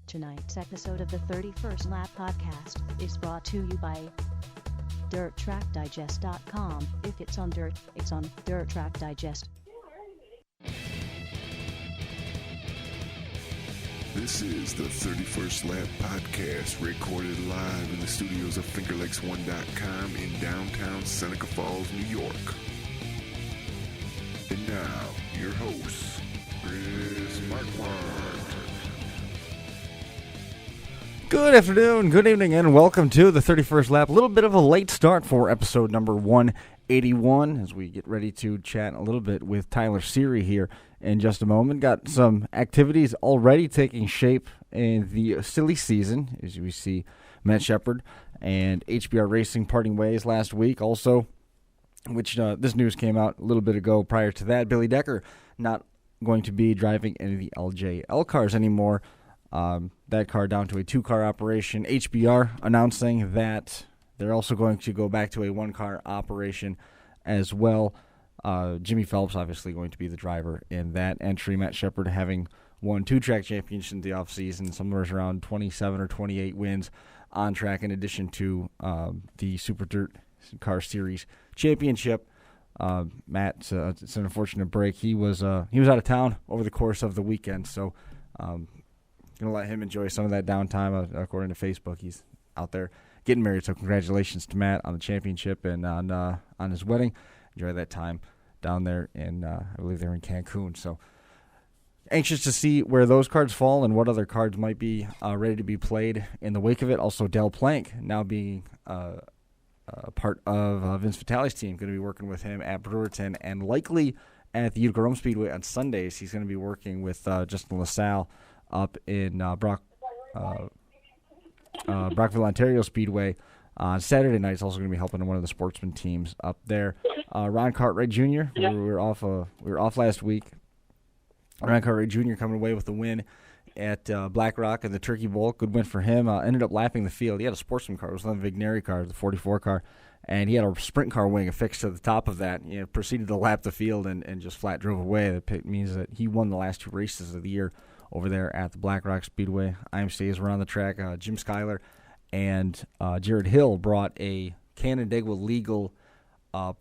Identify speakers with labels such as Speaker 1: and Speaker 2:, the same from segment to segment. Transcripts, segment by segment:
Speaker 1: Tonight's episode of the 31st Lap Podcast is brought to you by DirtTrackDigest.com. If it's on dirt, it's on Dirt Track Digest.
Speaker 2: This is the 31st Lap Podcast, recorded live in the studios of FingerLakes1.com in downtown Seneca Falls, New York. And now, your host, Chris Marquardt.
Speaker 3: Good afternoon, good evening, and welcome to the 31st Lap. A little bit of a late start for episode number 181 as we get ready to chat a little bit with Tyler Siri here in just a moment. Got some activities already taking shape in the silly season, as we see Matt Shepard and HBR Racing parting ways last week. Also, which this news came out a little bit ago prior to that, Billy Decker not going to be driving any of the LJL cars anymore. That car down to a two-car operation. HBR announcing that they're also going to go back to a one-car operation as well. Jimmy Phelps obviously going to be the driver in that entry. Matt Shepard having won 2 track championships in the offseason, somewhere around 27 or 28 wins on track, in addition to the Super Dirt Car Series championship. Matt, it's an unfortunate break. He was out of town over the course of the weekend, so going to let him enjoy some of that downtime. According to Facebook, he's out there getting married, so congratulations to Matt on the championship and on his wedding. Enjoy that time down there in, I believe they're in Cancun. So anxious to see where those cards fall and what other cards might be ready to be played in the wake of it. Also, Del Plank now being a part of Vince Vitale's team, going to be working with him at Brewerton and likely at the Utica Rome Speedway on Sundays. He's going to be working with Justin LaSalle up in Brockville, Ontario Speedway on Saturday night. He's also going to be helping one of the sportsman teams up there. Ron Cartwright Jr., we were off last week. Ron Cartwright Jr. coming away with the win at Black Rock in the Turkey Bowl. Good win for him. Ended up lapping the field. He had a sportsman car. It was one of the Vigneri cars, the 44 car, and he had a sprint car wing affixed to the top of that. He proceeded to lap the field and just flat drove away. That means that he won the last 2 races of the year over there at the Black Rock Speedway. IMCAs were on the track. Jim Schuyler and Jared Hill brought a Canandaigua legal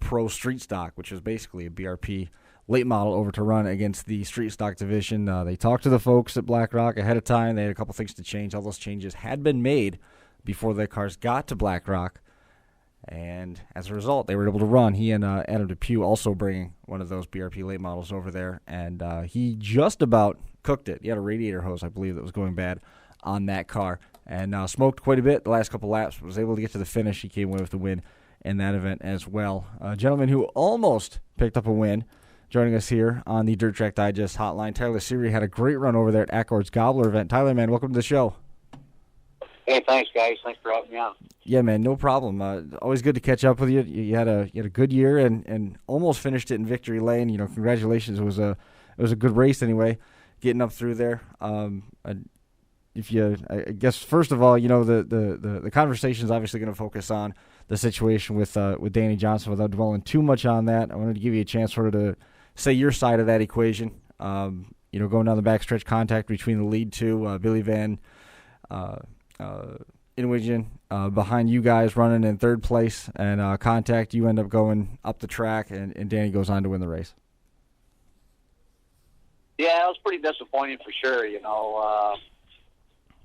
Speaker 3: pro street stock, which is basically a BRP late model, over to run against the street stock division. They talked to the folks at Black Rock ahead of time. They had a couple things to change. All those changes had been made before the cars got to Black Rock, and as a result, they were able to run. He and Adam Depew also bringing one of those BRP late models over there, and he just about cooked it. He had a radiator hose, I believe, that was going bad on that car, and smoked quite a bit the last couple laps, but was able to get to the finish. He came away with the win in that event as well. A gentleman who almost picked up a win, joining us here on the Dirt Track Digest hotline, Tyler Siri, had a great run over there at Accords Gobbler event. Tyler, man, welcome to the show.
Speaker 4: Hey, thanks, guys. Thanks for having me on.
Speaker 3: Yeah, man, no problem. Always good to catch up with you. You had a good year and almost finished it in victory lane. Congratulations. It was a good race anyway, getting up through there. I guess first of all, the conversation is obviously going to focus on the situation with Danny Johnson. Without dwelling too much on that, I wanted to give you a chance sort of to say your side of that equation. Going down the backstretch, contact between the lead two, Billy Van Inwigen behind you guys running in third place, and contact, you end up going up the track, and Danny goes on to win the race.
Speaker 4: Yeah, it was pretty disappointing for sure.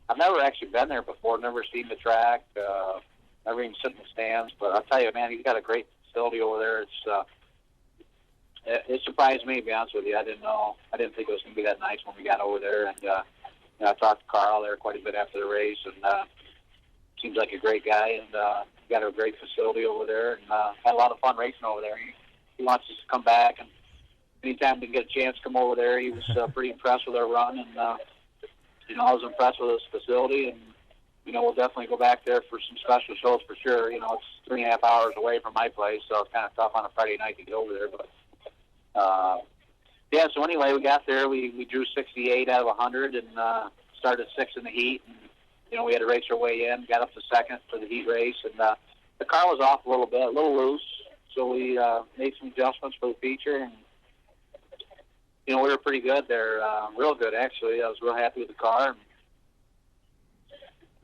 Speaker 4: I've never actually been there before, never seen the track, never even sit in the stands, but I'll tell you, man, he's got a great facility over there. It surprised me, to be honest with you. I didn't think it was going to be that nice when we got over there, and I talked to Carl there quite a bit after the race, and seems like a great guy, and got a great facility over there, and had a lot of fun racing over there. He wants us to come back, and anytime we get a chance to come over there, he was pretty impressed with our run, and I was impressed with his facility, and we'll definitely go back there for some special shows for sure. It's 3.5 hours away from my place, so it's kind of tough on a Friday night to get over there, but yeah, so anyway, we got there. We drew 68 out of 100 and started 6th in the heat. And, we had to race our way in, got up to 2nd for the heat race. And the car was off a little bit, a little loose. So we made some adjustments for the feature. And, we were pretty good there, real good, actually. I was real happy with the car. And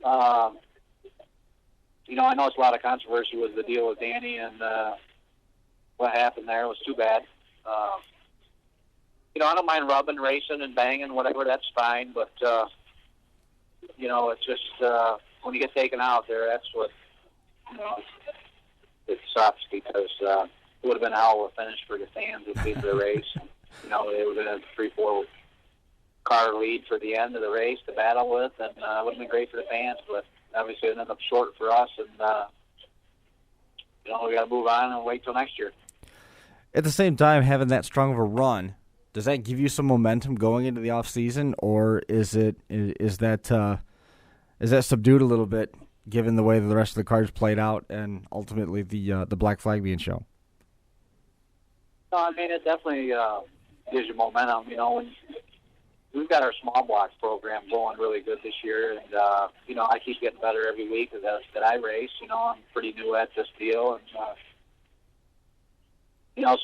Speaker 4: I know it's a lot of controversy with the deal with Danny, and what happened there was too bad. I don't mind rubbing, racing, and banging, whatever. That's fine, but it's just when you get taken out there, that's what it sucks, because it would have been a hell of a finish for the fans at the end of the race. It would have been a 3-4 car lead for the end of the race to battle with, and it would have been great for the fans, but obviously it ended up short for us, and we got to move on and wait till next year.
Speaker 3: At the same time, having that strong of a run, does that give you some momentum going into the off season, or is that subdued a little bit given the way that the rest of the cars played out and ultimately the black flag being shown?
Speaker 4: No, I mean, it definitely gives you momentum. When we've got our small blocks program going really good this year, and I keep getting better every week that I race. I'm pretty new at this deal, and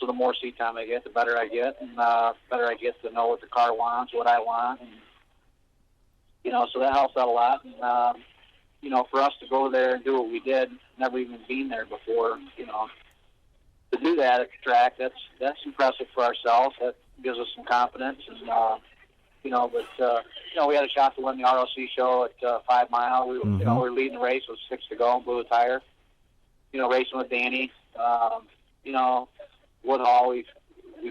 Speaker 4: so the more seat time I get, the better I get, and better I get to know what the car wants, what I want, and so that helps out a lot. And for us to go there and do what we did, never even been there before, to do that at the track, that's impressive for ourselves. That gives us some confidence, and we had a shot to win the ROC show at 5 Mile. We were leading the race with 6 to go and blew a tire. Racing with Danny. Woodhall, we've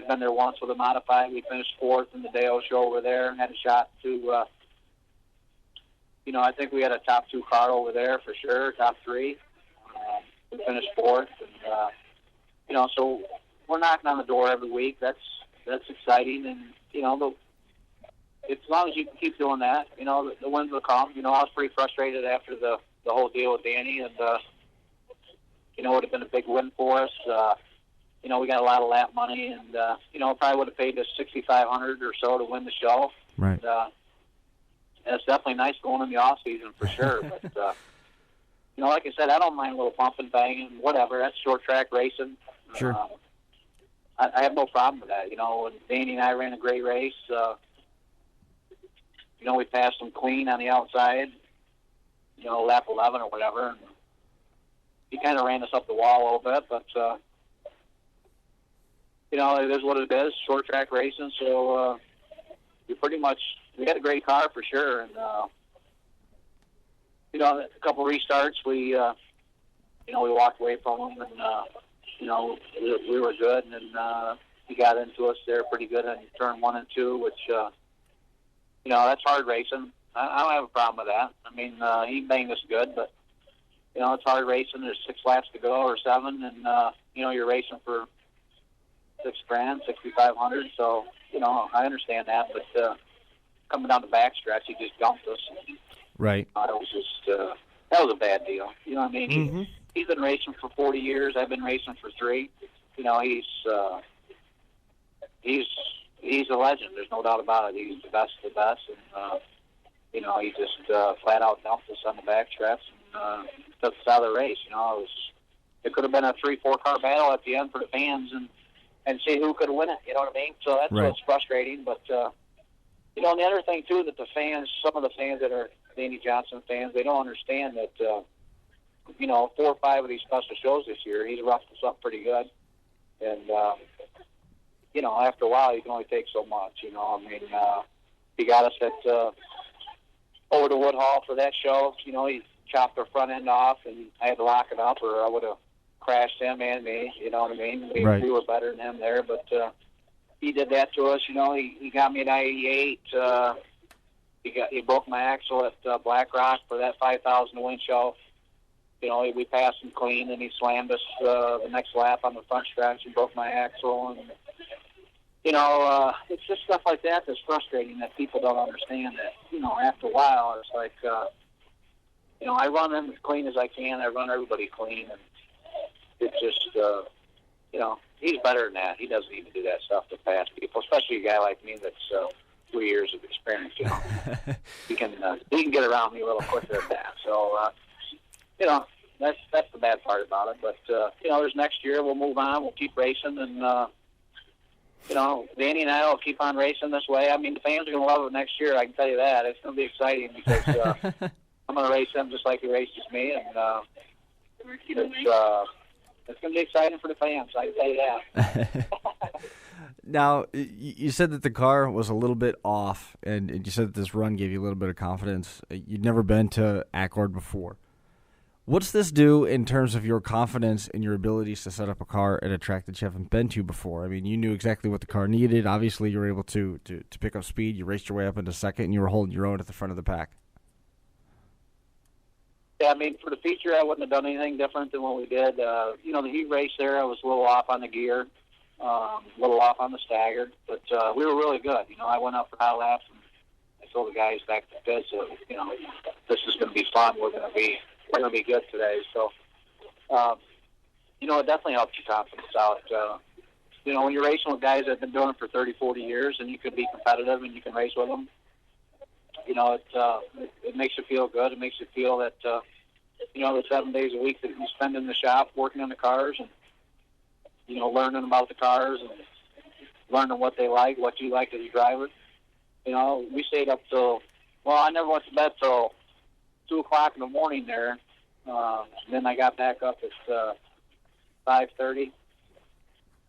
Speaker 4: been there once with a modified. We finished 4th in the Deo show over there and had a shot to, I think we had a top 2 car over there for sure, top 3. We finished 4th, and so we're knocking on the door every week. That's exciting, and as long as you can keep doing that, the wins will come. I was pretty frustrated after the whole deal with Danny, and it would have been a big win for us. We got a lot of lap money, and probably would have paid us $6,500 or so to win the show.
Speaker 3: Right.
Speaker 4: And, it's definitely nice going in the off season for sure. But like I said, I don't mind a little bumping, banging, whatever. That's short track racing.
Speaker 3: Sure.
Speaker 4: I have no problem with that. When Danny and I ran a great race. We passed them clean on the outside. Lap 11 or whatever. And he kind of ran us up the wall a little bit, but. It is what it is, short track racing, so we had a great car for sure, and, a couple restarts, we walked away from them, and, we were good, and he got into us there pretty good on turn 1 and 2, which, that's hard racing. I don't have a problem with that. I mean, he banged us good, but, it's hard racing. There's 6 laps to go or 7, and, you're racing for $6,000, $6,500. So, I understand that, but coming down the backstretch, he just dumped us.
Speaker 3: Right.
Speaker 4: It was just that was a bad deal. You know what I mean?
Speaker 3: Mm-hmm.
Speaker 4: He's been racing for 40 years. I've been racing for 3. He's a legend. There's no doubt about it. He's the best of the best, and he just flat out dumped us on the backstretch and took us out of the race. It could have been a 3-4 car battle at the end for the fans, and see who could win it, you know what I mean? So that's
Speaker 3: right.
Speaker 4: What's frustrating. But, and the other thing, too, that some of the fans that are Danny Johnson fans, they don't understand that, 4 or 5 of these special shows this year, he's roughed us up pretty good. And, after a while, you can only take so much, he got us over to Woodhall for that show. He chopped our front end off, and I had to lock it up, or I would have crashed him and me, you know what I mean? We were better than him there, but he did that to us. He got me at I-88. He broke my axle at Black Rock for that 5,000 win show. We passed him clean, and he slammed us the next lap on the front stretch and broke my axle. And it's just stuff like that that's frustrating, that people don't understand that. After a while, it's like I run him as clean as I can. I run everybody clean, and it's just, he's better than that. He doesn't even do that stuff to pass people, especially a guy like me that's 3 years of experience. He can get around me a little quicker than that. So, that's the bad part about it. But there's next year. We'll move on. We'll keep racing, and Danny and I will keep on racing this way. I mean, the fans are going to love it next year. I can tell you that. It's going to be exciting because I'm going to race him just like he races me, and it's going to be exciting for the fans, I can tell you that.
Speaker 3: Now, you said that the car was a little bit off, and you said that this run gave you a little bit of confidence. You'd never been to Accord before. What's this do in terms of your confidence and your abilities to set up a car at a track that you haven't been to before? I mean, you knew exactly what the car needed. Obviously, you were able to pick up speed. You raced your way up into second, and you were holding your own at the front of the pack.
Speaker 4: Yeah, I mean, for the feature, I wouldn't have done anything different than what we did. The heat race there, I was a little off on the gear, a little off on the staggered, but we were really good. I went up for high laps, and I told the guys back at the pits, this is going to be fun. We're going to be good today. So, it definitely helps your confidence out. When you're racing with guys that have been doing it for 30, 40 years, and you can be competitive and you can race with them, it makes you feel good. It makes you feel that, the 7 days a week that you spend in the shop working on the cars and, learning about the cars and learning what they like, what you like as a driver. We stayed up till, I never went to bed till 2 o'clock in the morning there. Then I got back up at 5:30,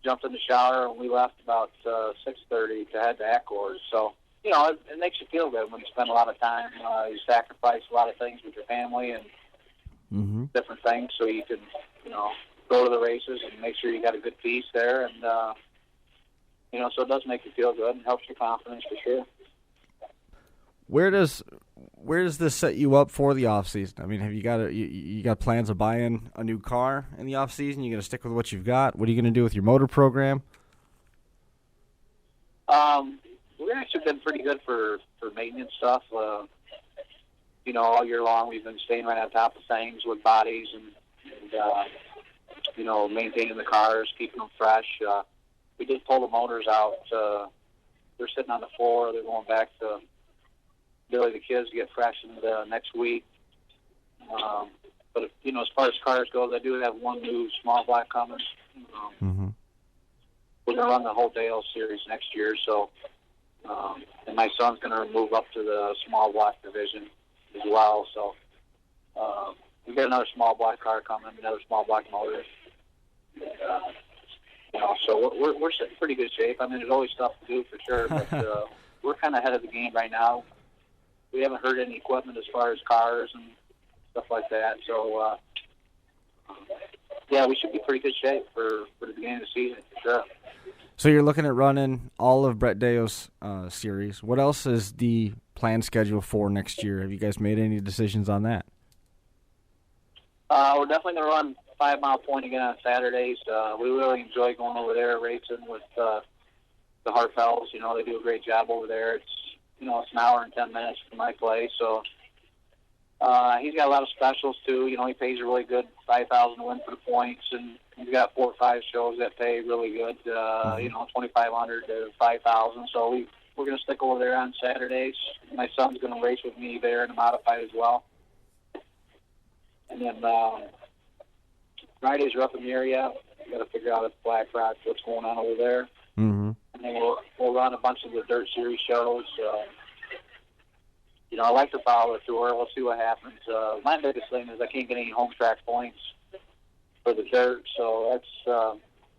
Speaker 4: jumped in the shower, and we left about 6:30 to head to Accord. So, it makes you feel good when you spend a lot of time. You sacrifice a lot of things with your family and different things so you can, go to the races and make sure you got a good piece there. And, so it does make you feel good and helps your confidence for sure.
Speaker 3: Where does this set you up for the off season? I mean, have you got plans of buying a new car in the off season? You going to stick with what you've got? What are you going to do with your motor program?
Speaker 4: We've actually been pretty good for maintenance stuff. All year long we've been staying right on top of things with bodies and maintaining the cars, keeping them fresh. We did pull the motors out. They're sitting on the floor. They're going back to Billy the kids get freshened next week. But as far as cars go, I do have one new small block coming. We're going to run the whole Dale series next year, so and my son's going to move up to the small block division as well. So we've got another small block car coming, another small block motor. So we're in pretty good shape. I mean, there's always stuff to do for sure, but we're kind of ahead of the game right now. We haven't heard any equipment as far as cars and stuff like that. So, we should be in pretty good shape for the beginning of the season, for sure.
Speaker 3: So you're looking at running all of Brett Deo's series. What else is the planned schedule for next year? Have you guys made any decisions on that?
Speaker 4: We're definitely going to run 5 Mile Point again on Saturdays. We really enjoy going over there racing with the Hartfells. They do a great job over there. It's it's an hour and 10 minutes from my place. So he's got a lot of specials too. He pays a really good $5,000 to win for the points, and he's got 4 or 5 shows that pay really good. $2,500 to $5,000. So we're going to stick over there on Saturdays. My son's going to race with me there in a modified as well. And then Fridays are up in the area. We got to figure out at Black Rock what's going on over there. And then we'll run a bunch of the Dirt Series shows. I like to follow the tour. We'll see what happens. My biggest thing is I can't get any home track points for the Dirt, so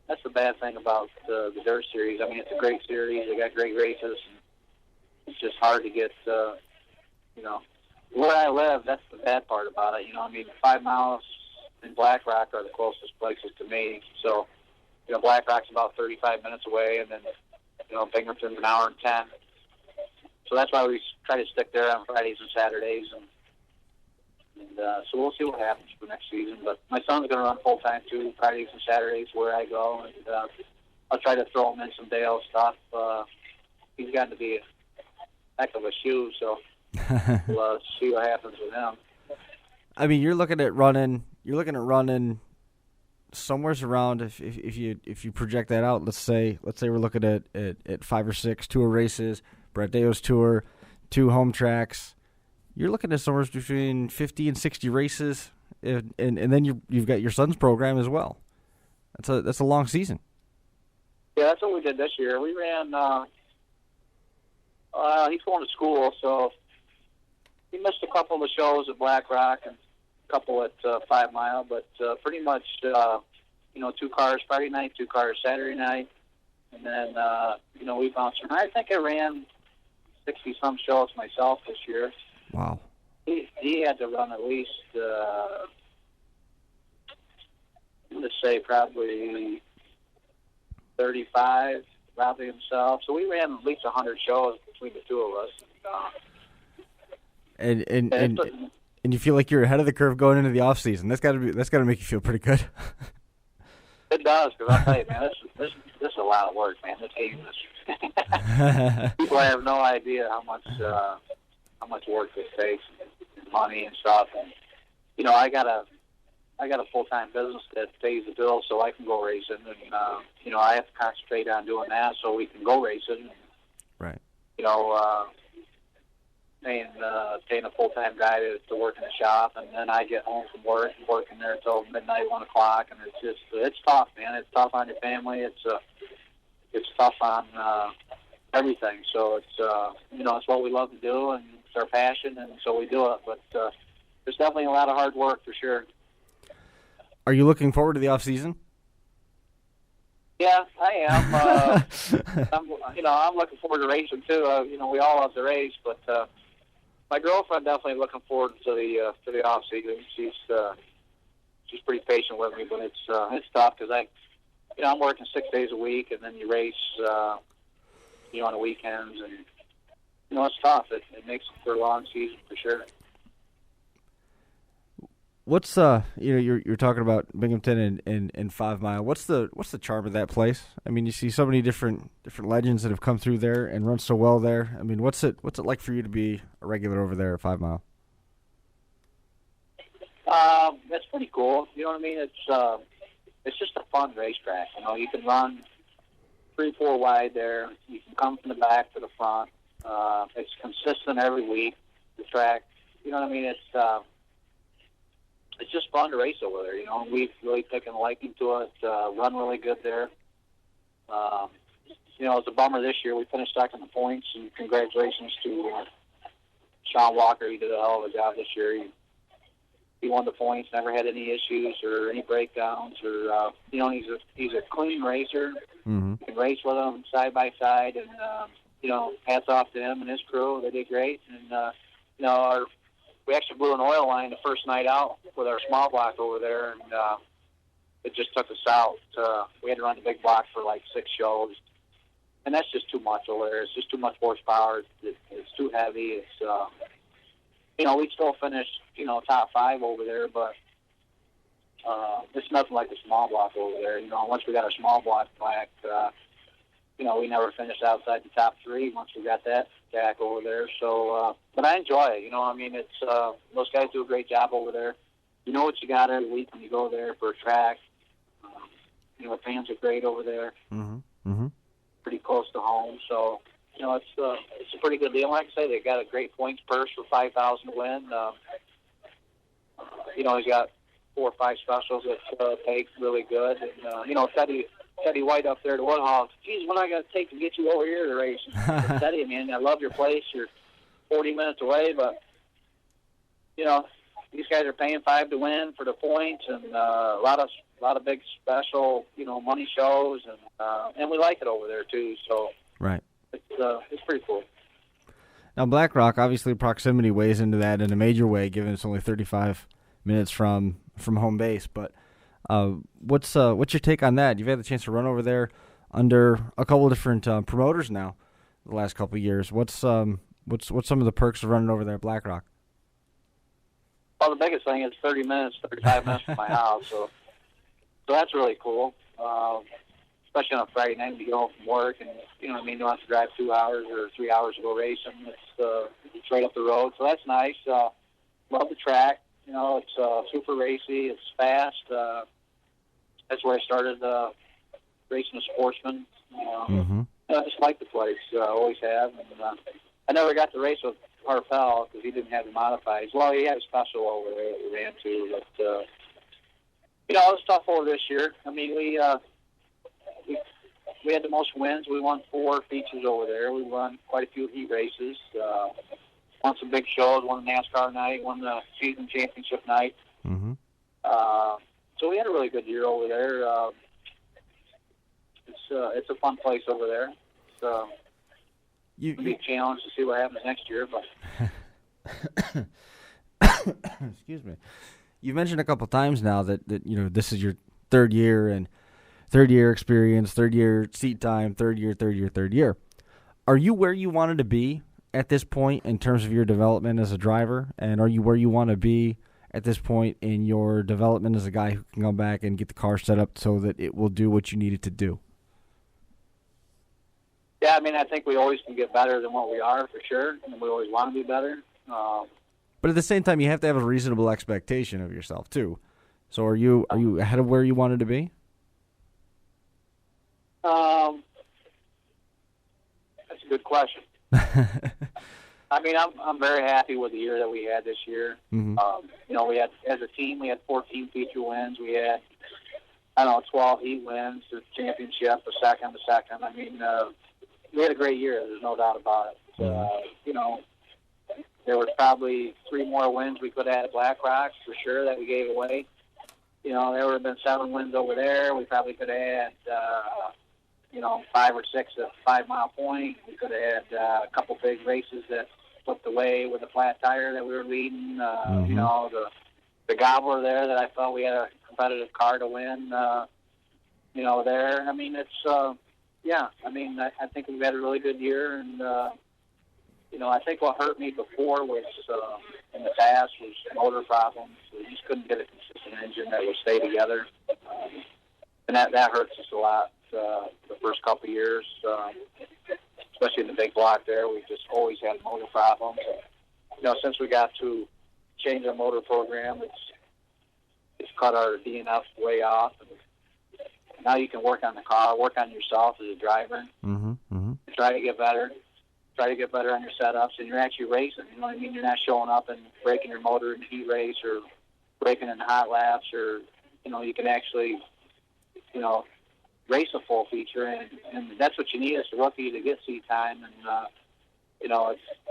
Speaker 4: that's the bad thing about the Dirt Series. I mean, it's a great series. They got great races. And it's just hard to get, where I live, that's the bad part about it. 5 miles in Black Rock are the closest places to me. So, Black Rock's about 35 minutes away, and then, Binghamton's an hour and 10. So that's why we try to stick there on Fridays and Saturdays. And so we'll see what happens for next season. But my son's going to run full-time, too, Fridays and Saturdays where I go. And I'll try to throw him in some Dale stuff. He's gotten to be a heck of a shoe, so we'll see what happens with him.
Speaker 3: I mean, you're looking at running somewhere around, if you project that out, let's say we're looking at 5 or 6 tour races, Brett Deo's tour, 2 home tracks. You're looking at somewhere between 50 and 60 races, and then you've got your son's program as well. That's a long season.
Speaker 4: Yeah, that's what we did this year. We ran. He's going to school, so he missed a couple of the shows at Black Rock and a couple at 5 Mile, but pretty much, 2 cars Friday night, 2 cars Saturday night, and then, we bounced around. I think I ran 60-some shows myself this year.
Speaker 3: Wow.
Speaker 4: He had to run at least, let's say probably 35, probably himself. So we ran at least 100 shows between the two of us.
Speaker 3: And you feel like you're ahead of the curve going into the off season. That's got to make you feel pretty good.
Speaker 4: It does, because I'll tell you, man, this is a lot of work, man. This game is people have no idea how much work this takes, and money and stuff. And I got a full-time business that pays the bills, so I can go racing, and I have to concentrate on doing that so we can go racing.
Speaker 3: Right.
Speaker 4: Paying a full-time guy to work in the shop, and then I get home from work and working there until midnight, 1 o'clock, and it's tough, man. It's tough on your family. It's tough on everything. So it's what we love to do, and it's our passion, and so we do it. But there's definitely a lot of hard work for sure.
Speaker 3: Are you looking forward to the off season?
Speaker 4: Yeah, I am. I'm looking forward to racing too. We all love to race, but my girlfriend definitely looking forward to the off season. She's pretty patient with me, but it's tough because I'm working 6 days a week, and then you race on the weekends, and it's tough. It makes it for a long season for sure.
Speaker 3: What's you're talking about Binghamton and 5 Mile. What's the charm of that place? I mean, you see so many different legends that have come through there and run so well there. I mean, what's it like for you to be a regular over there at 5 Mile?
Speaker 4: That's pretty cool. You know what I mean? It's just a fun racetrack. You can run 3-4 wide there. You can come from the back to the front. It's consistent every week. The track. You know what I mean? It's just fun to race over there, We've really taken a liking to it, run really good there. It's a bummer this year. We finished second in the points, and congratulations to Sean Walker. He did a hell of a job this year. He won the points, never had any issues or any breakdowns. Or he's a clean racer.
Speaker 3: Mm-hmm.
Speaker 4: You can race with him side by side, and hats off to him and his crew. They did great, and we actually blew an oil line the first night out with our small block over there, and it just took us out. We had to run the big block for like 6 shows, and that's just too much over there. It's just too much horsepower. It's too heavy. It's we still finished top 5 over there, but it's nothing like the small block over there. Once we got our small block back, we never finished outside the top 3 once we got that back over there. So, but I enjoy it. It's those guys do a great job over there. You know what you got every week when you go there for a track. The fans are great over there.
Speaker 3: Mm-hmm. Mm-hmm.
Speaker 4: Pretty close to home, so it's a pretty good deal. Like I say, they got a great points purse for $5,000 to win. He's got 4 or 5 specials that pay really good, and Teddy White up there at the Woodhall. Geez, what I got to take to get you over here to race? Teddy, man, I love your place. You're 40 minutes away, but these guys are paying $5 to win for the points, and a lot of big special money shows, and we like it over there too. So
Speaker 3: right,
Speaker 4: it's pretty cool.
Speaker 3: Now Black Rock, obviously proximity weighs into that in a major way, given it's only 35 minutes from home base, but. What's your take on that? You've had the chance to run over there under a couple of different promoters now the last couple of years. What's some of the perks of running over there at Black Rock?
Speaker 4: Well, the biggest thing is 35 minutes from my house, so that's really cool. Especially on a Friday night when you get home from work, and you don't have to drive 2 hours or 3 hours to go racing. It's right up the road, so that's nice. Love the track. It's super racy. It's fast. That's where I started racing a sportsman.
Speaker 3: Mm-hmm.
Speaker 4: I just like the place. Always have. And I never got to race with Harpel because he didn't have the modifieds. Well, he had a special over there that we ran to. But, it was tough over this year. I mean, we had the most wins. We won 4 features over there. We won quite a few heat races. won some big shows, won the NASCAR night, won the season championship night.
Speaker 3: Mm-hmm.
Speaker 4: So we had a really good year over there. It's a fun place over there. So it'll be a challenge to see what happens next year. But
Speaker 3: excuse me. You've mentioned a couple times now that this is your third year experience, third year seat time, third year. Are you where you wanted to be at this point in terms of your development as a driver? And are you where you want to be at this point in your development as a guy who can come back and get the car set up so that it will do what you need it to do?
Speaker 4: Yeah, I mean, I think we always can get better than what we are, for sure, and we always want to be better.
Speaker 3: But at the same time, you have to have a reasonable expectation of yourself too. So are you ahead of where you wanted to be?
Speaker 4: That's a good question. I mean, I'm very happy with the year that we had this year.
Speaker 3: Mm-hmm.
Speaker 4: We had, as a team, we had 14 feature wins. We had 12 heat wins, the championship, the second. I mean, we had a great year. There's no doubt about it.
Speaker 3: Mm-hmm.
Speaker 4: There was probably 3 more wins we could have had at Black Rocks, for sure, that we gave away. There would have been 7 wins over there. We probably could have had, 5 or 6 at 5 Mile Point. We could have had a couple big races that flipped away with a flat tire that we were leading.
Speaker 3: Mm-hmm.
Speaker 4: The Gobbler there that I felt we had a competitive car to win, there. I mean, it's, I think we've had a really good year. And, I think what hurt me before was, in the past, was motor problems. We just couldn't get a consistent engine that would stay together. And that hurts us a lot the first couple of years, especially in the big block there. We just always had motor problems. And, since we got to change our motor program, it's cut our DNF way off. And now you can work on the car, work on yourself as a driver,
Speaker 3: mm-hmm. Mm-hmm.
Speaker 4: try to get better on your setups, and you're actually racing. You know what I mean? You're not showing up and breaking your motor in a heat race or breaking in hot laps, or, you can actually, race a full feature, and that's what you need as a rookie to get seat time. And,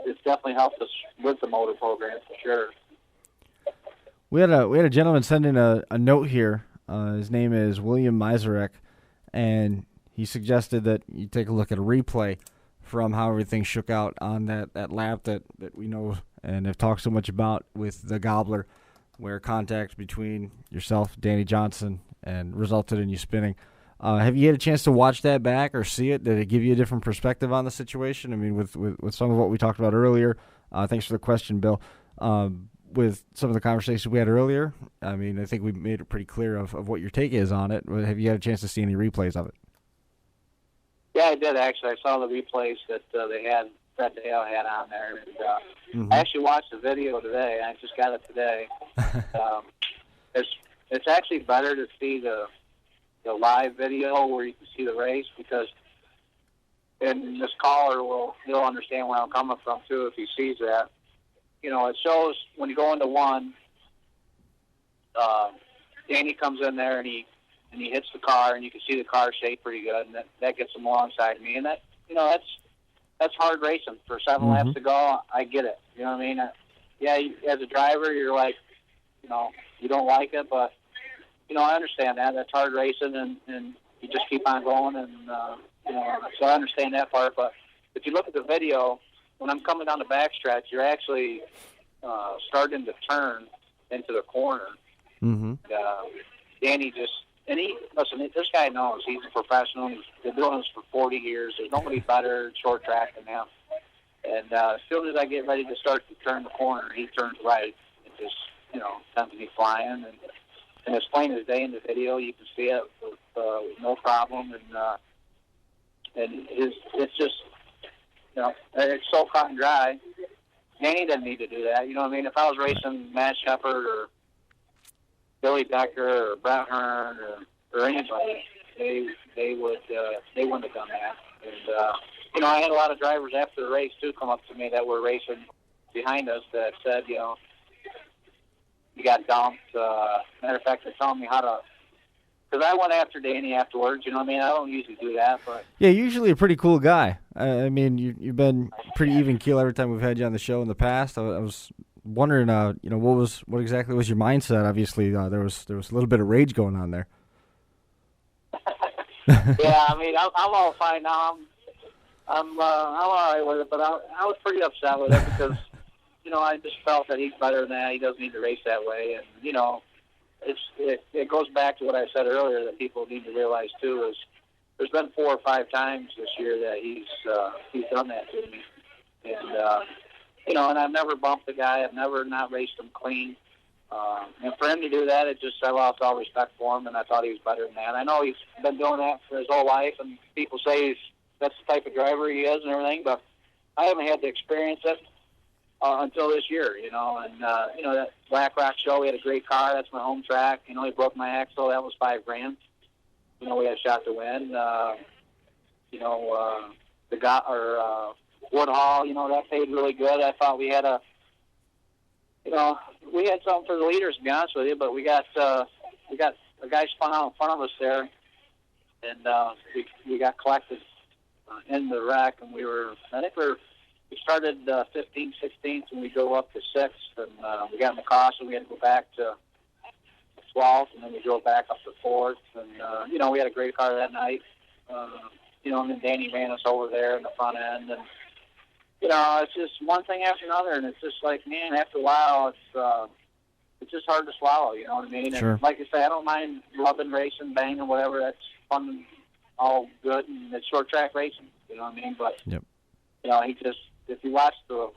Speaker 4: it's definitely helped us with the motor program, for sure.
Speaker 3: We had a gentleman send in a note here. His name is William Miserek, and he suggested that you take a look at a replay from how everything shook out on that lap that we know and have talked so much about with the Gobbler, where contact between yourself, Danny Johnson, and resulted in you spinning. Have you had a chance to watch that back or see it? Did it give you a different perspective on the situation? I mean, with some of what we talked about earlier, thanks for the question, Bill. With some of the conversations we had earlier, I mean, I think we made it pretty clear of what your take is on it. Have you had a chance to see any replays of it?
Speaker 4: Yeah, I did, actually. I saw the replays that they had, Fred Dale had on there. And,
Speaker 3: mm-hmm.
Speaker 4: I actually watched the video today. I just got it today. It's actually better to see the live video where you can see the race, because, and this caller he'll understand where I'm coming from, too, if he sees that. It shows when you go into one, Danny comes in there and he hits the car, and you can see the car shake pretty good, and that gets him alongside me. And that, that's hard racing for 7
Speaker 3: mm-hmm.
Speaker 4: laps to go. I get it. You know what I mean? As a driver, you're like, you don't like it, but, I understand that. That's hard racing, and you just keep on going, and, so I understand that part. But if you look at the video, when I'm coming down the backstretch, you're actually starting to turn into the corner.
Speaker 3: Mm-hmm.
Speaker 4: Danny listen, this guy knows. He's a professional. He's been doing this for 40 years. There's nobody better short track than him. And as soon as I get ready to start to turn the corner, he turns right. It just, sends me flying. And it's plain as day in the video. You can see it with no problem. And it's just, it's so cut and dry. Danny doesn't need to do that. You know what I mean? If I was racing Matt Shepard or Billy Becker or Brett Hearn or anybody, they wouldn't have done that. And I had a lot of drivers after the race too come up to me that were racing behind us that said, you got dumped. Matter of fact, they're telling me how because I went after Danny afterwards. You know what I mean? I don't usually do that, but
Speaker 3: Yeah, usually a pretty cool guy. I mean, you've been pretty even keel every time we've had you on the show in the past. I was wondering, what exactly was your mindset? Obviously, there was a little bit of rage going on there.
Speaker 4: yeah, I mean, I'm all fine now. I'm all right with it, but I was pretty upset with it because, I just felt that he's better than that. He doesn't need to race that way, and it goes back to what I said earlier that people need to realize too is there's been 4 or 5 times this year that he's done that to me, and and I've never bumped the guy. I've never not raced him clean. And for him to do that, I lost all respect for him, and I thought he was better than that. I know he's been doing that for his whole life, and people say that's the type of driver he is and everything, but I haven't had to experience it until this year, And, that Black Rock show, we had a great car. That's my home track. He broke my axle. That was $5,000. We had a shot to win. Woodhall, that paid really good. I thought we had we had something for the leaders, to be honest with you, but we got a guy spun out in front of us there, and we got collected in the wreck, and we started 15th, 16th, and we go up to 6th, and we got in the caution. We had to go back to 12th, and then we drove back up to 4th, and we had a great car that night. And then Danny ran us over there in the front end, and it's just one thing after another, and it's just like, man, after a while, it's just hard to swallow, you know what I mean?
Speaker 3: Sure.
Speaker 4: And like I say, I don't mind loving racing, banging, whatever. That's fun, all good, and it's short track racing, you know what I mean? But
Speaker 3: yep.
Speaker 4: He just, if you watch the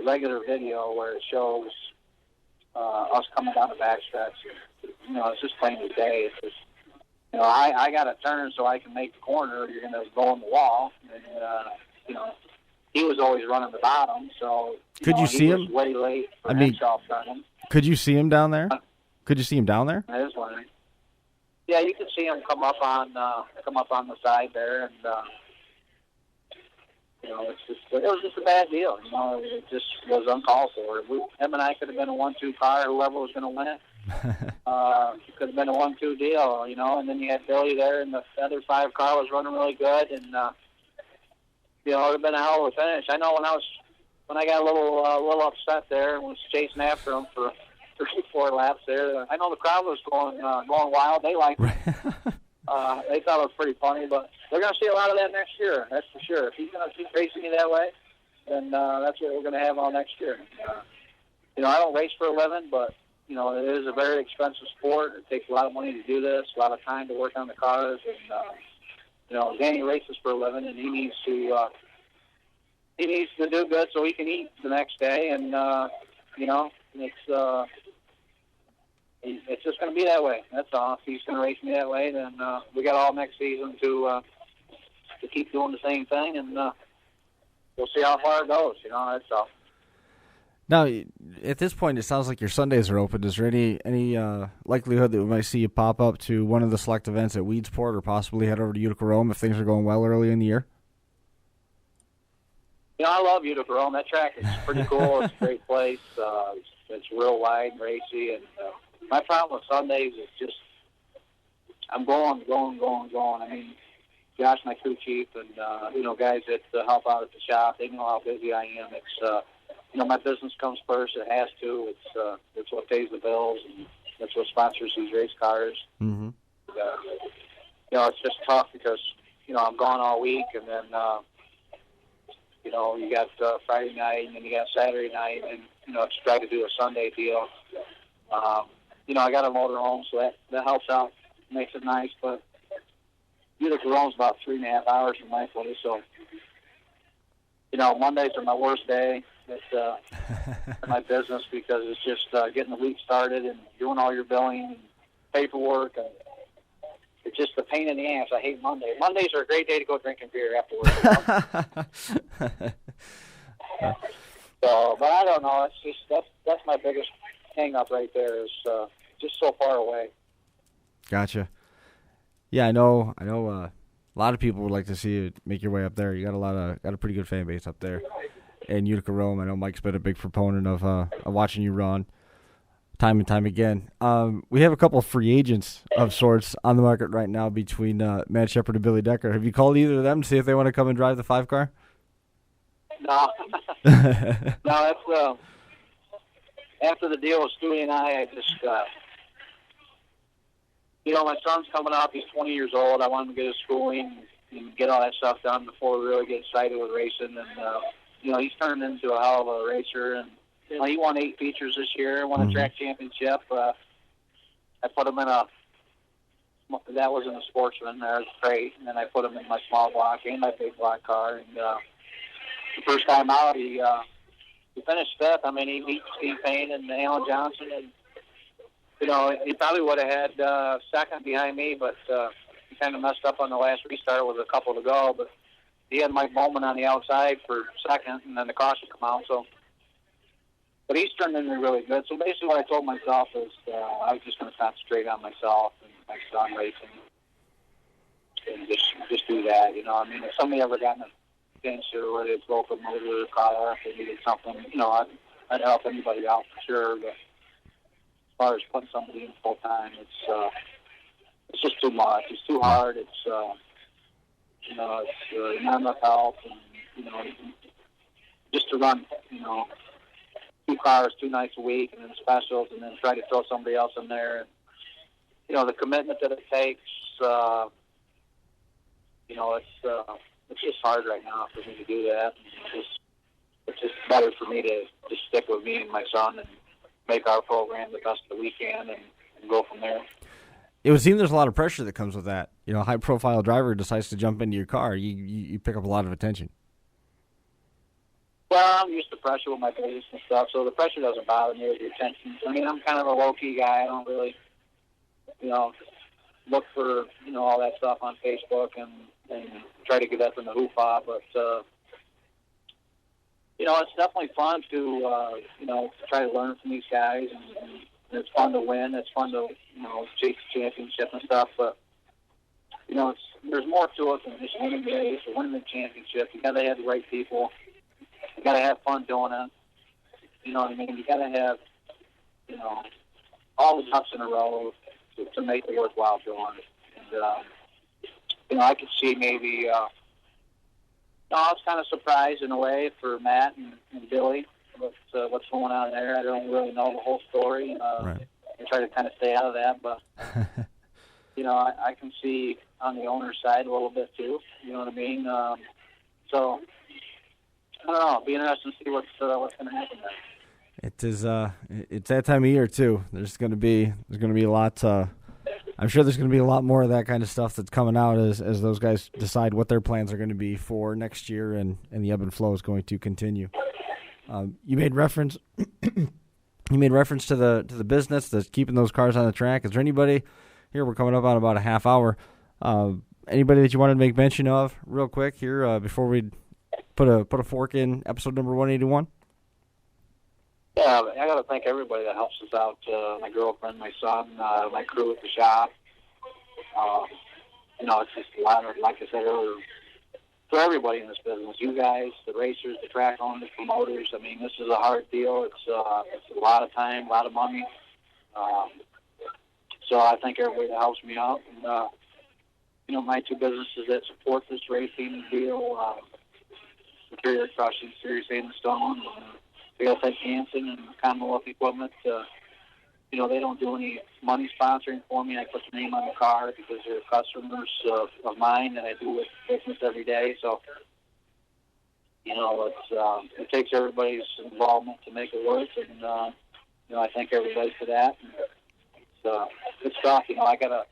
Speaker 4: regular video where it shows us coming down the backstretch, it's just plain as day. It's just, I got to turn so I can make the corner. You're going to go in the wall, and he was always running the bottom, so
Speaker 3: could you see him?
Speaker 4: Way late for turning.
Speaker 3: Could you see him down there? Could you see him down there?
Speaker 4: I was wondering. Yeah, you could see him come up on the side there, and it was just a bad deal. It just was uncalled for. Him and I could have been a 1-2 car. Whoever was going to win it, it could have been a 1-2 deal. And then you had Billy there, and the other 5 car was running really good, and it would have been a hell of a finish. I know when I got a little upset there and was chasing after him for 3-4 laps there. I know the crowd was going wild. They liked it. They thought it was pretty funny, but they're going to see a lot of that next year. That's for sure. If he's going to keep racing me that way, then that's what we're going to have all next year. I don't race for a living, but it is a very expensive sport. It takes a lot of money to do this, a lot of time to work on the cars, and Danny races for a living, and he needs to do good so he can eat the next day, and it's just going to be that way. That's all. If he's going to race me that way, then we got all next season to keep doing the same thing, and we'll see how far it goes. That's all.
Speaker 3: Now, at this point, it sounds like your Sundays are open. Is there any likelihood that we might see you pop up to one of the select events at Weedsport or possibly head over to Utica Rome if things are going well early in the year?
Speaker 4: I love Utica Rome. That track is pretty cool. It's a great place. It's real wide and racy. And my problem with Sundays is just I'm going. I mean, Josh, my crew chief, and guys that help out at the shop, they know how busy I am. It's my business comes first. It has to. It's what pays the bills, and that's what sponsors these race cars.
Speaker 3: Mm-hmm.
Speaker 4: It's just tough because I'm gone all week, and then you got Friday night, and then you got Saturday night, and to try to do a Sunday deal. I got a motor home, so that helps out, makes it nice. But Utica Rome's about 3.5 hours from my place, so Mondays are my worst day. It's my business because it's just getting the week started and doing all your billing and paperwork, and it's just a pain in the ass. I hate Mondays. Mondays are a great day to go drinking beer afterwards. But I don't know. It's just that's my biggest hang up right there is just so far away.
Speaker 3: Gotcha. Yeah, I know. A lot of people would like to see you make your way up there. You got a pretty good fan base up there in Utica Rome. I know Mike's been a big proponent of watching you run. time and time again. We have a couple of free agents of sorts on the market right now between Matt Shepard and Billy Decker. Have you called either of them to see if they want to come and drive the 5-car?
Speaker 4: No. No, that's after the deal with Stewie and I just, my son's coming up. He's 20 years old. I want him to get his schooling and get all that stuff done before we really get excited with racing. And, he's turned into a hell of a racer. And, he won 8 features this year, won a track championship. I put him that was in the Sportsman. That was great. And then I put him in my small block and my big block car. And the first time out, he finished 5th. I mean, he beat Steve Payne and Alan Johnson. And, he probably would have had 2nd behind me, but he kind of messed up on the last restart with a couple to go. But he had Mike Bowman on the outside for 2nd, and then the caution come out. But he's turned into really good. So basically what I told myself is I was just going to concentrate on myself and my son racing and just do that. If somebody ever got in a pinch or whether it's broke a motor or car, if they needed something, I'd help anybody out for sure. But as far as putting somebody in full time, it's just too much. It's too hard. It's not enough help, and just to run 2 cars 2 nights a week and then specials and then try to throw somebody else in there. And, the commitment that it takes, it's just hard right now for me to do that. It's just better for me to just stick with me and my son and make our program the best that we can and go from there.
Speaker 3: It would seem there's a lot of pressure that comes with that. A high-profile driver decides to jump into your car. You pick up a lot of attention.
Speaker 4: Well, I'm used to pressure with my business and stuff, so the pressure doesn't bother me with the attention. I mean, I'm kind of a low-key guy. I don't really, look for, all that stuff on Facebook and try to get that from the hoopah. But, it's definitely fun to try to learn from these guys. And it's fun to win. It's fun to, chase the championship and stuff. But, there's more to it than just winning the race or winning the championship. You got to have the right people. You got to have fun doing it. You know what I mean? You got to have, all the ducks in a row to make it worthwhile doing it. And, I could see maybe, I was kind of surprised in a way for Matt and Billy with what's going on there. I don't really know the whole story.
Speaker 3: Right.
Speaker 4: I try to kind of stay out of that, but, I can see on the owner's side a little bit too. You know what I mean? So, I don't know. It'll be interesting to see what's going to happen there.
Speaker 3: It is. It's that time of year too. There's going to be a lot. I'm sure there's going to be a lot more of that kind of stuff that's coming out as those guys decide what their plans are going to be for next year, and the ebb and flow is going to continue. You made reference. You made reference to the business that's keeping those cars on the track. Is there anybody here? We're coming up on about a half hour. Anybody that you wanted to make mention of, real quick here, before we put a fork in episode number 181?
Speaker 4: Yeah, I got to thank everybody that helps us out. My girlfriend, my son, my crew at the shop. It's just a lot of, like I said earlier, for everybody in this business. You guys, the racers, the track owners, promoters. I mean, this is a hard deal. It's a lot of time, a lot of money. So I thank everybody that helps me out. And, my 2 businesses that support this racing deal, Superior Crushing, Serious and Stone. I got to thank Hanson and Commonwealth Equipment. They don't do any money sponsoring for me. I put the name on the car because they're customers of mine that I do with business every day. So, it takes everybody's involvement to make it work. And, I thank everybody for that. And it's stuff. I got to,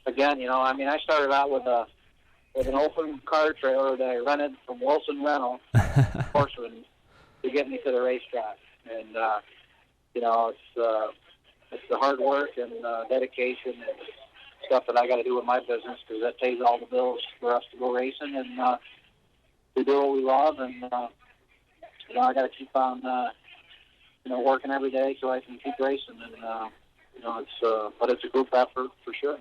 Speaker 4: again, I started out with an open car trailer that I rented from Wilson Rental, Horseman, to get me to the racetrack. And, it's the hard work and dedication and stuff that I got to do with my business because that pays all the bills for us to go racing and to do what we love. And, I got to keep on, working every day so I can keep racing. And, but it's a group effort for sure.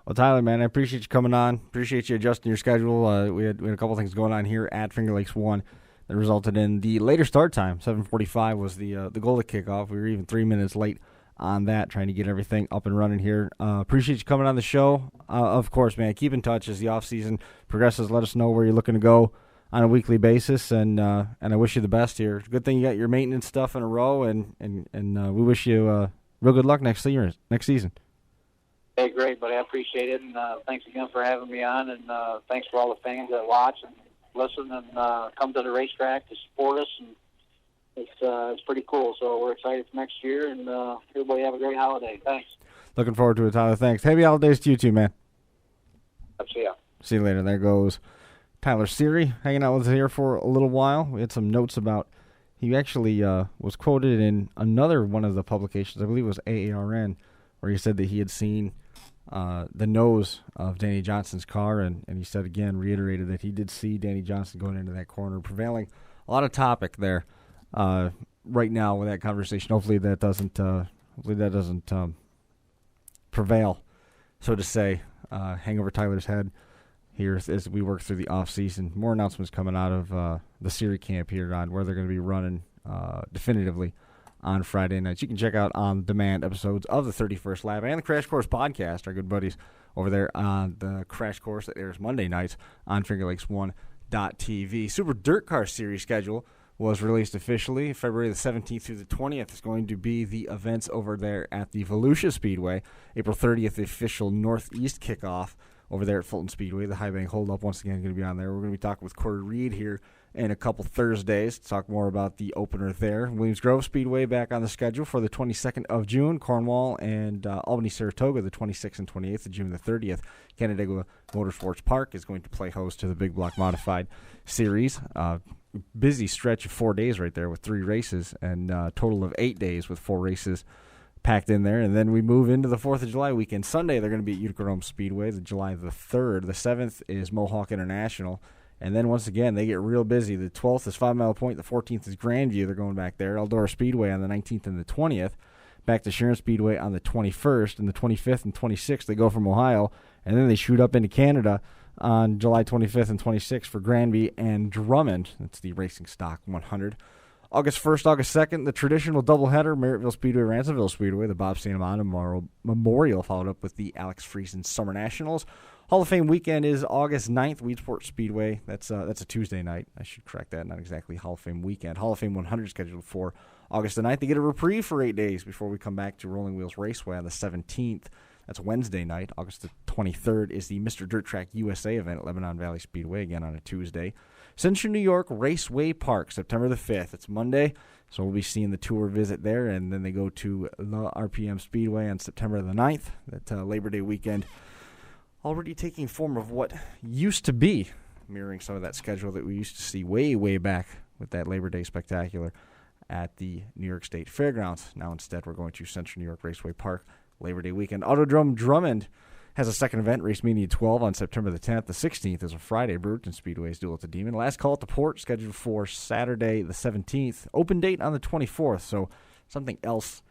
Speaker 3: Well, Tyler, man, I appreciate you coming on. Appreciate you adjusting your schedule. We had a couple things going on here at Finger Lakes 1 that resulted in the later start time. 7:45 was the goal to kick off. We were even 3 minutes late on that, trying to get everything up and running here. Appreciate you coming on the show. Of course, man, keep in touch as the off-season progresses. Let us know where you're looking to go on a weekly basis, and I wish you the best here. Good thing you got your maintenance stuff in a row, and we wish you real good luck next season.
Speaker 4: Hey, great, buddy. I appreciate it, and thanks again for having me on, and thanks for all the fans that watch and listen and come to the racetrack to support us, and it's pretty cool. So we're excited for next year, and everybody have a great holiday. Thanks.
Speaker 3: Looking forward to it, Tyler. Thanks. Happy holidays to you too, man.
Speaker 4: See ya.
Speaker 3: See you later. There goes Tyler Siri hanging out with us here for a little while. We had some notes about, he actually was quoted in another one of the publications, I believe it was AARN, where he said that he had seen the nose of Danny Johnson's car, and he said again, reiterated that he did see Danny Johnson going into that corner, prevailing a lot of topic there right now with that conversation. Hopefully that doesn't prevail, so to say, hang over Tyler's head here as we work through the off-season. More announcements coming out of the Siri camp here on where they're going to be running definitively on Friday nights. You can check out on-demand episodes of the 31st Lap and the Crash Course podcast, our good buddies over there on the Crash Course that airs Monday nights on FingerLakes1.tv. Super Dirt Car Series schedule was released officially. February the 17th through the 20th is going to be the events over there at the Volusia Speedway. April 30th, the official Northeast kickoff over there at Fulton Speedway. The High Bank Holdup once again going to be on there. We're going to be talking with Corey Reed here in a couple Thursdays to talk more about the opener there. Williams Grove Speedway back on the schedule for the 22nd of June. Cornwall and Albany-Saratoga the 26th and 28th of June. The 30th, Canandaigua Motorsports Park is going to play host to the Big Block Modified Series. Busy stretch of 4 days right there with 3 races, and a total of 8 days with 4 races packed in there. And then we move into the 4th of July weekend. Sunday, they're going to be at Utica Rome Speedway, the July the 3rd. The 7th is Mohawk International. And then once again, they get real busy. The 12th is 5 Mile Point. The 14th is Grandview. They're going back there. Eldora Speedway on the 19th and the 20th. Back to Sharon Speedway on the 21st. And the 25th and 26th, they go from Ohio. And then they shoot up into Canada on July 25th and 26th for Granby and Drummond. That's the Racing Stock 100. August 1st, August 2nd, the traditional doubleheader, Merrittville Speedway, Ransomville Speedway, the Bob St. Amand Memorial, followed up with the Alex Friesen Summer Nationals. Hall of Fame weekend is August 9th, Weedsport Speedway. That's a Tuesday night. I should correct that, not exactly Hall of Fame weekend. Hall of Fame 100 scheduled for August the 9th. They get a reprieve for 8 days before we come back to Rolling Wheels Raceway on the 17th. That's Wednesday night. August the 23rd is the Mr. Dirt Track USA event at Lebanon Valley Speedway, again on a Tuesday. Central New York Raceway Park, September the 5th. It's Monday, so we'll be seeing the tour visit there, and then they go to the RPM Speedway on September the 9th. That Labor Day weekend already taking form of what used to be, mirroring some of that schedule that we used to see way, way back with that Labor Day Spectacular at the New York State Fairgrounds. Now instead we're going to Central New York Raceway Park, Labor Day weekend. Autodrome Drummond has a second event, Race Media 12 on September the 10th. The 16th is a Friday, Brewerton Speedway's Duel at the Demon. Last Call at the Port, scheduled for Saturday the 17th. Open date on the 24th, so something else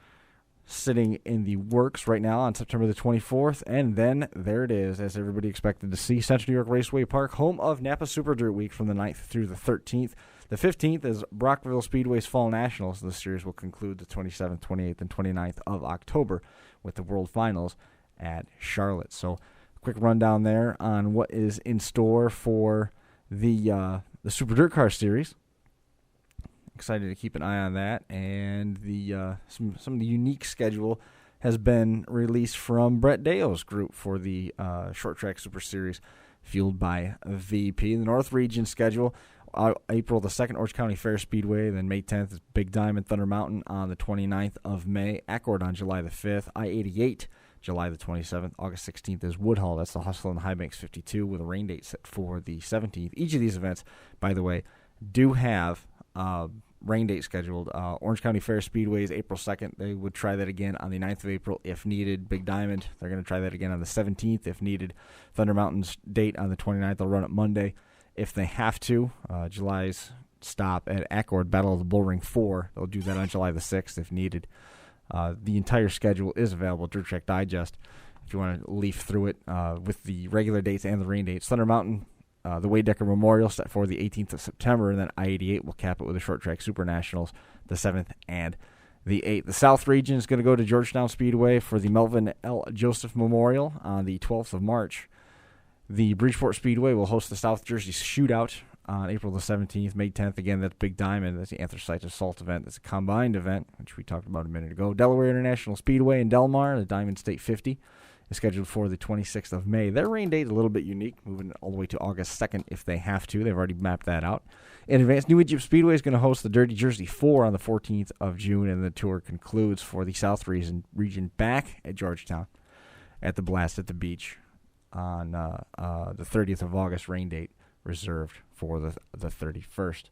Speaker 3: sitting in the works right now on September the 24th. And then there it is, as everybody expected to see, Central New York Raceway Park, home of Napa Super Dirt Week from the 9th through the 13th. The 15th is Brockville Speedway's Fall Nationals. The series will conclude the 27th, 28th, and 29th of October with the World Finals at Charlotte. So, quick rundown there on what is in store for the Super Dirt Car Series. Excited to keep an eye on that, and the some of the unique schedule has been released from Brett Deo's group for the Short Track Super Series, fueled by VP. The North Region schedule: April the 2nd, Orange County Fair Speedway. Then May 10th is Big Diamond, Thunder Mountain on the 29th of May. Accord on July the 5th. I-88 July the 27th. August 16th is Woodhull. That's the Hustle and High Banks 52 with a rain date set for the 17th. Each of these events, by the way, do have rain date scheduled. Orange County Fair Speedway is April 2nd. They would try that again on the 9th of April if needed. Big Diamond, they're going to try that again on the 17th if needed. Thunder Mountain's date on the 29th. They'll run it Monday if they have to. July's stop at Accord, Battle of the Bullring 4. They'll do that on July the 6th if needed. The entire schedule is available at Dirt Track Digest if you want to leaf through it with the regular dates and the rain dates. Thunder Mountain the Wade Decker Memorial set for the 18th of September, and then I-88 will cap it with the Short Track Super Nationals the 7th and the 8th. The South region is going to go to Georgetown Speedway for the Melvin L. Joseph Memorial on the 12th of March. The Bridgeport Speedway will host the South Jersey Shootout on April the 17th. May 10th, again, that's Big Diamond. That's the Anthracite Assault event. That's a combined event, which we talked about a minute ago. Delaware International Speedway in Delmar, the Diamond State 50, is scheduled for the 26th of May. Their rain date is a little bit unique, moving all the way to August 2nd if they have to. They've already mapped that out. In advance, New Egypt Speedway is going to host the Dirty Jersey 4 on the 14th of June, and the tour concludes for the South region back at Georgetown at the Blast at the Beach on the 30th of August, rain date reserved for the 31st.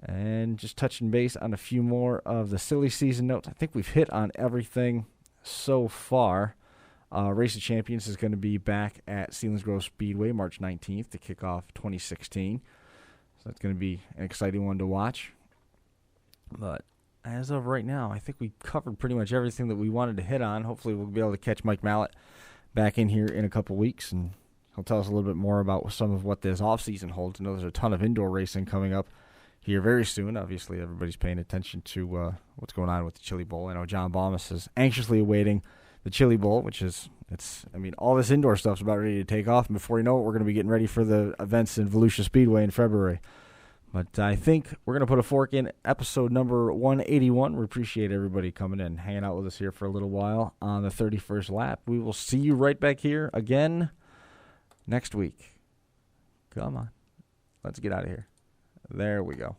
Speaker 3: And just touching base on a few more of the silly season notes. I think we've hit on everything so far. Race of Champions is going to be back at Selinsgrove Speedway March 19th to kick off 2016. So that's going to be an exciting one to watch. But as of right now, I think we covered pretty much everything that we wanted to hit on. Hopefully we'll be able to catch Mike Mallett back in here in a couple weeks, and he'll tell us a little bit more about some of what this offseason holds. I know there's a ton of indoor racing coming up here very soon. Obviously, everybody's paying attention to what's going on with the Chili Bowl. I know John Balmas is anxiously awaiting the Chili Bowl, which is, all this indoor stuff's about ready to take off, and before you know it, we're going to be getting ready for the events in Volusia Speedway in February. But I think we're going to put a fork in episode number 181. We appreciate everybody coming in and hanging out with us here for a little while on the 31st lap. We will see you right back here again next week. Come on. Let's get out of here. There we go.